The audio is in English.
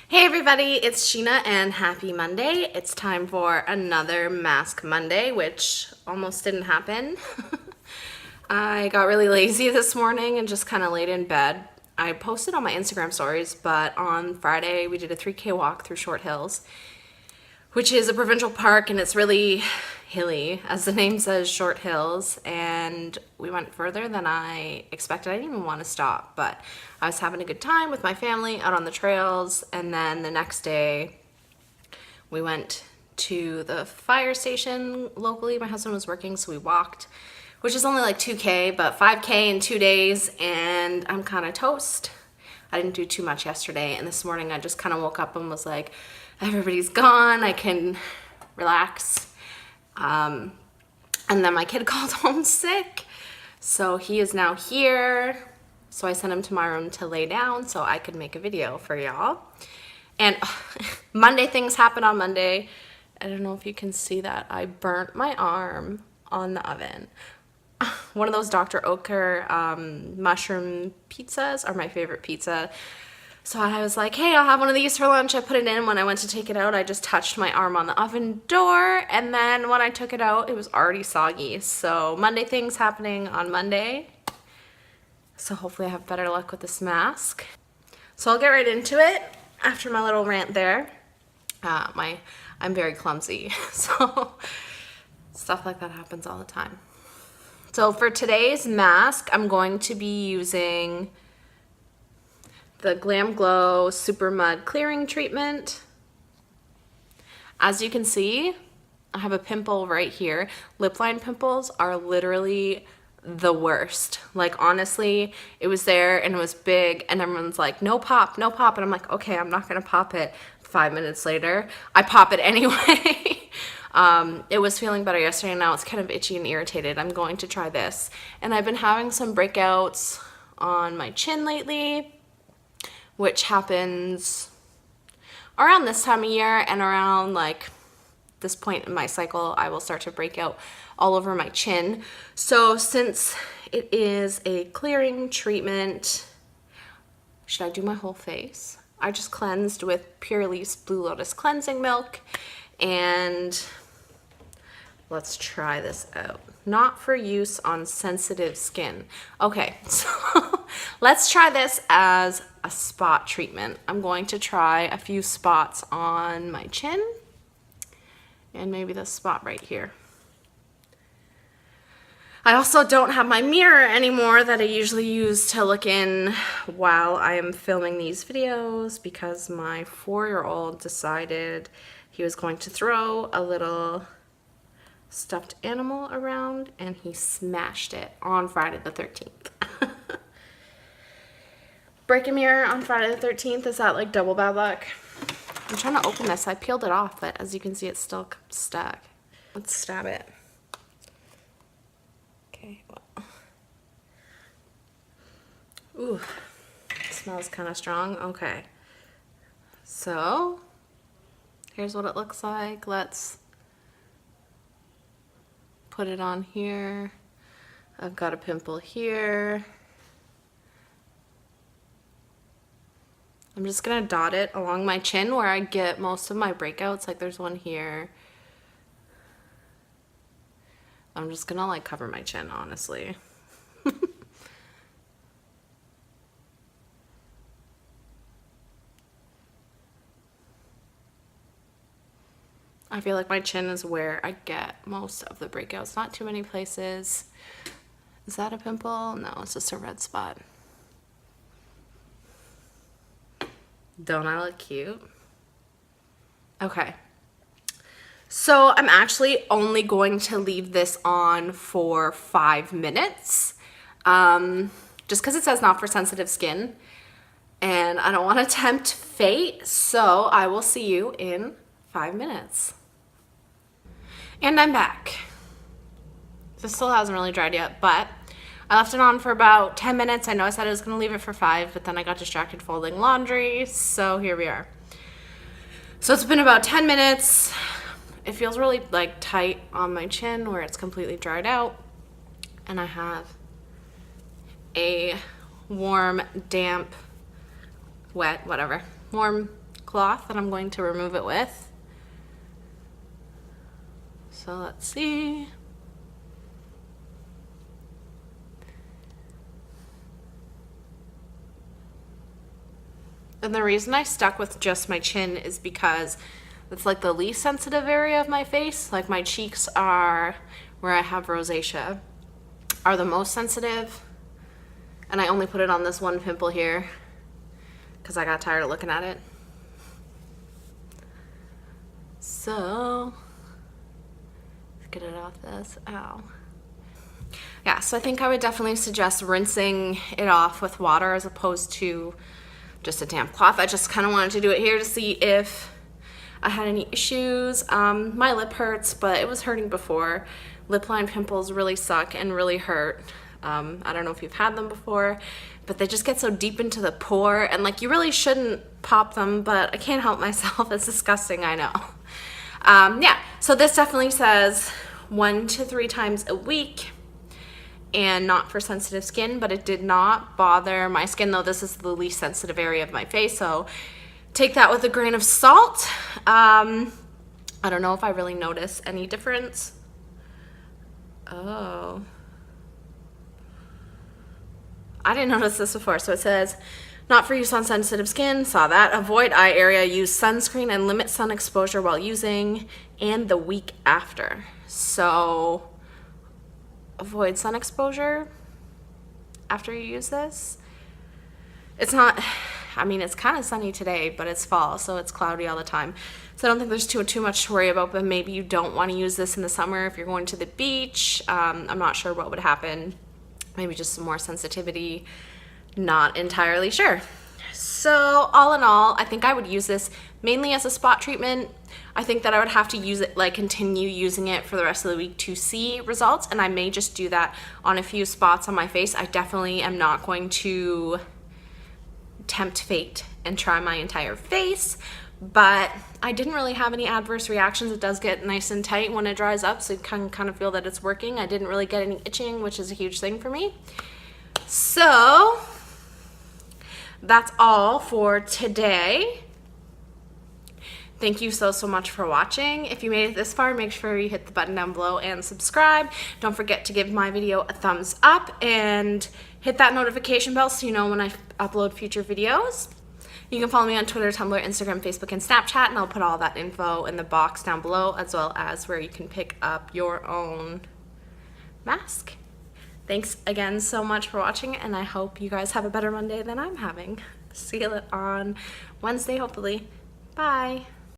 Hey everybody, it's Sheena and happy Monday. It's time for another Mask Monday, which almost didn't happen. I got really lazy this morning and just kind of laid in bed. I posted on my Instagram stories, but on Friday we did a 3K walk through Short Hills, which is a provincial park, and it's really hilly, as the name says, Short Hills, and we went further than I expected. I didn't even want to stop, but I was having a good time with my family out on the trails. And then the next day we went to the fire station locally. My husband was working, so we walked, which is only like 2K, but 5K in 2 days, and I'm kind of toast. I didn't do too much yesterday, and this morning I just kind of woke up and was like, everybody's gone, I can relax. And then my kid called home sick, so he is now here. So I sent him to my room to lay down so I could make a video for y'all. And Monday things happen on Monday. I don't know if you can see that. I burnt my arm on the oven. One of those Dr. Oetker mushroom pizzas are my favorite pizza. So I was like, hey, I'll have one of these for lunch. I put it in. When I went to take it out, I just touched my arm on the oven door. And then when I took it out, it was already soggy. So Monday things happening on Monday. So hopefully I have better luck with this mask. So I'll get right into it after my little rant there. I'm very clumsy, so stuff like that happens all the time. So for today's mask, I'm going to be using the GLAMGLOW SUPERMUD clearing treatment. As you can see, I have a pimple right here. Lip line pimples are literally the worst. Like, honestly, it was there and it was big, and everyone's like, no pop, no pop. And I'm like, okay, I'm not gonna pop it. 5 minutes later, I pop it anyway. It was feeling better yesterday, and now it's kind of itchy and irritated. I'm going to try this. And I've been having some breakouts on my chin lately, which happens around this time of year, and around like this point in my cycle, I will start to break out all over my chin. So since it is a clearing treatment, should I do my whole face? I just cleansed with Pure Leaf's Blue Lotus cleansing milk, and let's try this out. Not for use on sensitive skin. Okay, so let's try this as a spot treatment. I'm going to try a few spots on my chin and maybe this spot right here. I also don't have my mirror anymore that I usually use to look in while I am filming these videos, because my 4-year-old decided he was going to throw a little stuffed animal around, and he smashed it on Friday the 13th. Break a mirror on Friday the 13th, is that like double bad luck? I'm trying to open this. I peeled it off, but as you can see, it's still stuck. Let's stab it. Okay, well. Ooh, it smells kind of strong. Okay. So, here's what it looks like. Let's put it on here. I've got a pimple here. I'm just gonna dot it along my chin where I get most of my breakouts. Like, there's one here. I'm just gonna like cover my chin, honestly. I feel like my chin is where I get most of the breakouts. Not too many places. Is that a pimple? No, it's just a red spot. Don't I look cute? Okay. So I'm actually only going to leave this on for 5 minutes, just because it says not for sensitive skin, and I don't want to tempt fate, so I will see you in 5 minutes. And I'm back. This still hasn't really dried yet, but I left it on for about 10 minutes. I know I said I was going to leave it for 5, but then I got distracted folding laundry, so here we are. So it's been about 10 minutes. It feels really like tight on my chin where it's completely dried out, and I have a warm, damp, wet, whatever, warm cloth that I'm going to remove it with. So let's see. And the reason I stuck with just my chin is because it's like the least sensitive area of my face. Like my cheeks are, where I have rosacea, are the most sensitive. And I only put it on this one pimple here because I got tired of looking at it. So, let's get it off this. Ow. Yeah, so I think I would definitely suggest rinsing it off with water as opposed to just a damp cloth. I just kind of wanted to do it here to see if I had any issues. My lip hurts, but it was hurting before. Lip line pimples really suck and really hurt. I don't know if you've had them before, but they just get so deep into the pore, and like you really shouldn't pop them, but I can't help myself. It's disgusting, I know. Yeah, so this definitely says 1 to 3 times a week, and not for sensitive skin, but it did not bother my skin, though this is the least sensitive area of my face, so take that with a grain of salt. I don't know if I really notice any difference. Oh, I didn't notice this before. So it says, not for use on sensitive skin, saw that. Avoid eye area, use sunscreen and limit sun exposure while using, and the week after. So avoid sun exposure after you use this. It's not, I mean, it's kind of sunny today, but it's fall, so it's cloudy all the time. So I don't think there's too much to worry about, but maybe you don't want to use this in the summer if you're going to the beach. I'm not sure what would happen. Maybe just some more sensitivity. Not entirely sure. So all in all, I think I would use this mainly as a spot treatment. I think that I would have to use it, like continue using it for the rest of the week to see results, and I may just do that on a few spots on my face. I definitely am not going to tempt fate and try my entire face, but I didn't really have any adverse reactions. It does get nice and tight when it dries up, so you can kind of feel that it's working. I didn't really get any itching, which is a huge thing for me. So that's all for today. Thank you so much for watching. If you made it this far, make sure you hit the button down below and subscribe. Don't forget to give my video a thumbs up and hit that notification bell so you know when I upload future videos. You can follow me on Twitter, Tumblr, Instagram, Facebook, and Snapchat, and I'll put all that info in the box down below, as well as where you can pick up your own mask. Thanks again so much for watching, and I hope you guys have a better Monday than I'm having. See you on Wednesday, hopefully. Bye.